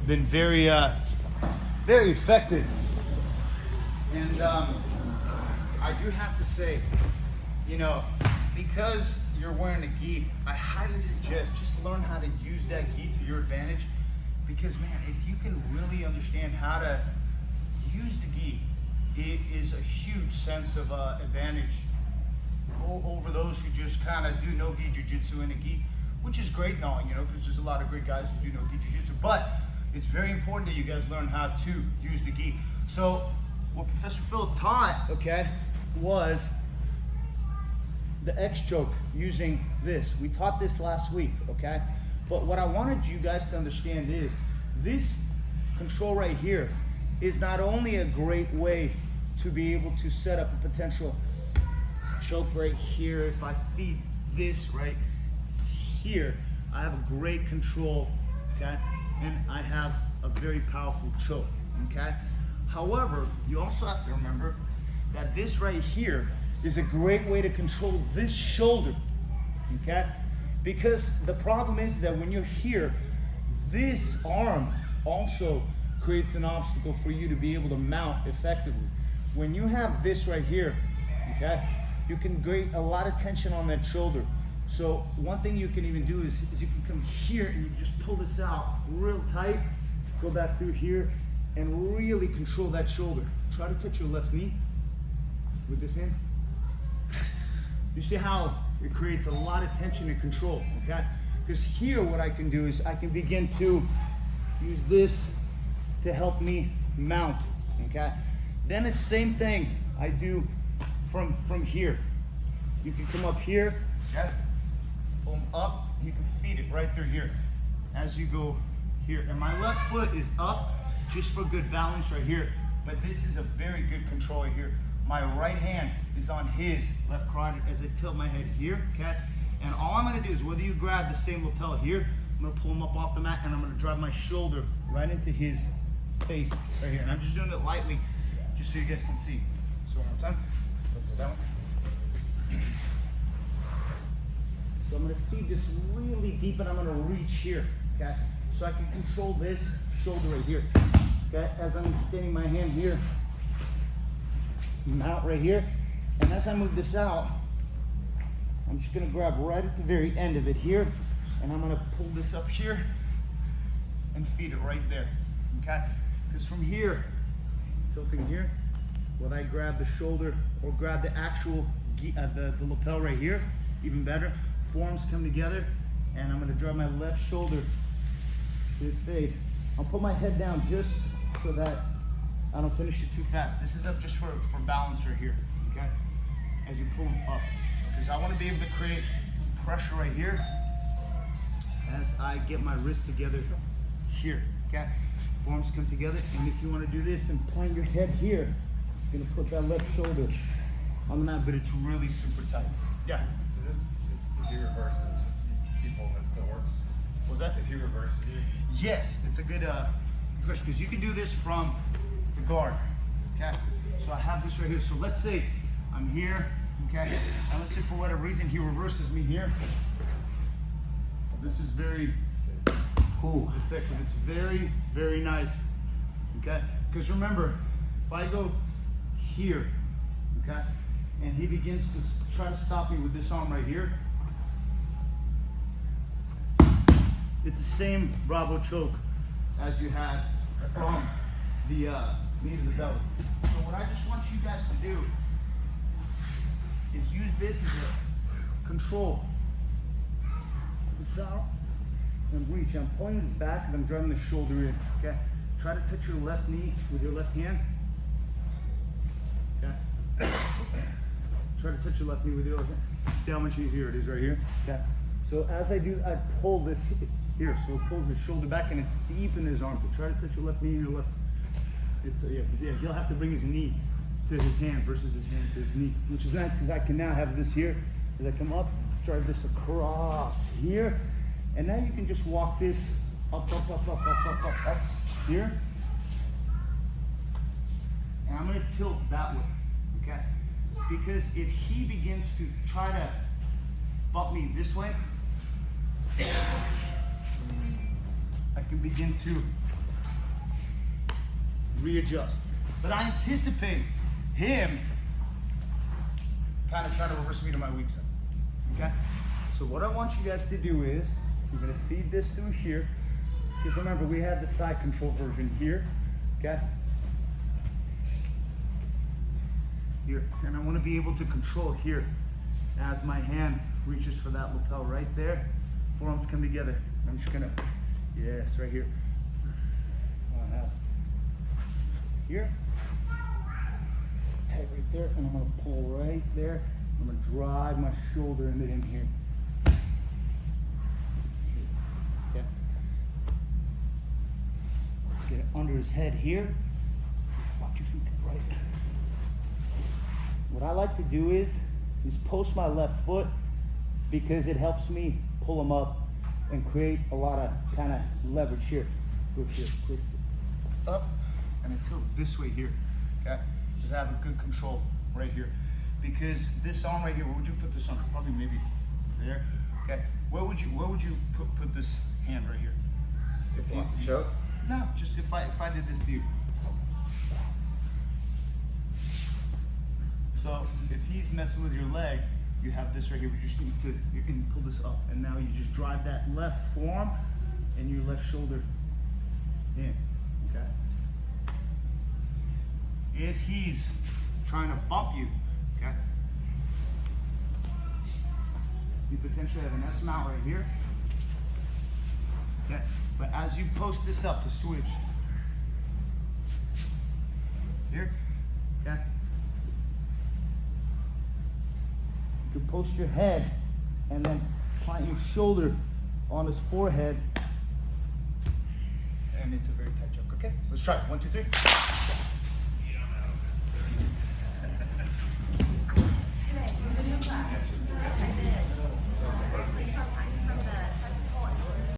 been very effective. And I do have to say, you know, because you're wearing a gi, I highly suggest just learn how to use that gi to your advantage. Because man, if you can really understand how to use the gi, it is a huge sense of advantage over those who just kind of do no gi jiu-jitsu in a gi, which is great knowing, you know, because there's a lot of great guys who do no gi jiu-jitsu. But it's very important that you guys learn how to use the gi. So what Professor Phil taught, okay, was the X choke using this. We taught this last week, okay? But what I wanted you guys to understand is this control right here is not only a great way to be able to set up a potential choke right here. If I feed this right here, I have a great control, okay? And I have a very powerful choke, okay? However, you also have to remember that this right here is a great way to control this shoulder, okay? Because the problem is that when you're here, this arm also creates an obstacle for you to be able to mount effectively. When you have this right here, okay, you can create a lot of tension on that shoulder. So one thing you can even do is you can come here and you can just pull this out real tight, go back through here, and really control that shoulder. Try to touch your left knee with this hand. You see how it creates a lot of tension and control, okay? Because here what I can do is I can begin to use this to help me mount, okay? Then it's the same thing I do from here. You can come up here, okay? Boom, up, you can feed it right through here as you go here. And my left foot is up just for good balance right here, but this is a very good control right here. My right hand is on his left carotid as I tilt my head here, okay? And all I'm gonna do is whether you grab the same lapel here, I'm gonna pull him up off the mat and I'm gonna drive my shoulder right into his face right here. And I'm just doing it lightly, just so you guys can see. So one more time. That one. So I'm gonna feed this really deep and I'm gonna reach here, okay? So I can control this shoulder right here, okay? As I'm extending my hand here, mount right here, and as I move this out, I'm just gonna grab right at the very end of it here, and I'm gonna pull this up here and feed it right there, okay? Because from here, tilting here, whether I grab the shoulder or grab the actual the lapel right here, even better, forearms come together, and I'm gonna drive my left shoulder to his face. I'll put my head down just so that I don't finish it too fast. This is up just for balance right here, okay? As you pull them up. Because I want to be able to create pressure right here as I get my wrist together here, okay? Forearms come together, and if you want to do this and plant your head here, you're going to put that left shoulder on the mat, but it's really super tight. Yeah? If he reverses people, that still works? What was that? If he reverses you? Yes, it's a good push, because you can do this from the guard, okay? So I have this right here. So let's say I'm here, okay? And let's say for whatever reason he reverses me here. This is very cool, effective. It's very, very nice, okay? Because remember, if I go here, okay, and he begins to try to stop me with this arm right here, it's the same Bravo choke as you had from the knee to the belly. So what I just want you guys to do is use this as a control. This out and reach. I'm pulling this back because I'm driving the shoulder in. Okay. Try to touch your left knee with your left hand. Okay. Try to touch your left knee with your left hand. See how much easier it is right here. Okay. So as I do, I pull this here. So pull his shoulder back and it's deep in his armpit. Try to touch your left knee and your left. It's yeah, he'll have to bring his knee to his hand versus his hand to his knee, which is nice because I can now have this here. As I come up, drive this across here, and now you can just walk this up here. And I'm going to tilt that way, okay? Because if he begins to try to bump me this way, I can begin to readjust. But I anticipate him kind of trying to reverse me to my weak side, okay? So what I want you guys to do is, you're gonna feed this through here, because remember, we have the side control version here, okay? Here, and I wanna be able to control here as my hand reaches for that lapel right there. Forearms come together. I'm just gonna, yes, right here. Here. It's tight right there, and I'm gonna pull right there. I'm gonna drive my shoulder into him here. Okay. Let's get it under his head here. Walk your feet to the right. What I like to do is post my left foot, because it helps me pull him up and create a lot of kind of leverage here. Go here, twist it up, and I tilt this way here, okay? Just have a good control right here. Because this arm right here, where would you put this on? Probably maybe there, okay? Where would you put this hand right here? If you choke? No, just if I did this to you. So if he's messing with your leg, you have this right here. We just need to, you can pull this up, and now you just drive that left forearm and your left shoulder in, okay? If he's trying to bump you, okay? You potentially have an S mount right here, okay? But as you post this up to switch, here, okay? You can post your head and then plant your shoulder on his forehead, and it's a very tight choke. Okay, let's try it. 1, 2, 3.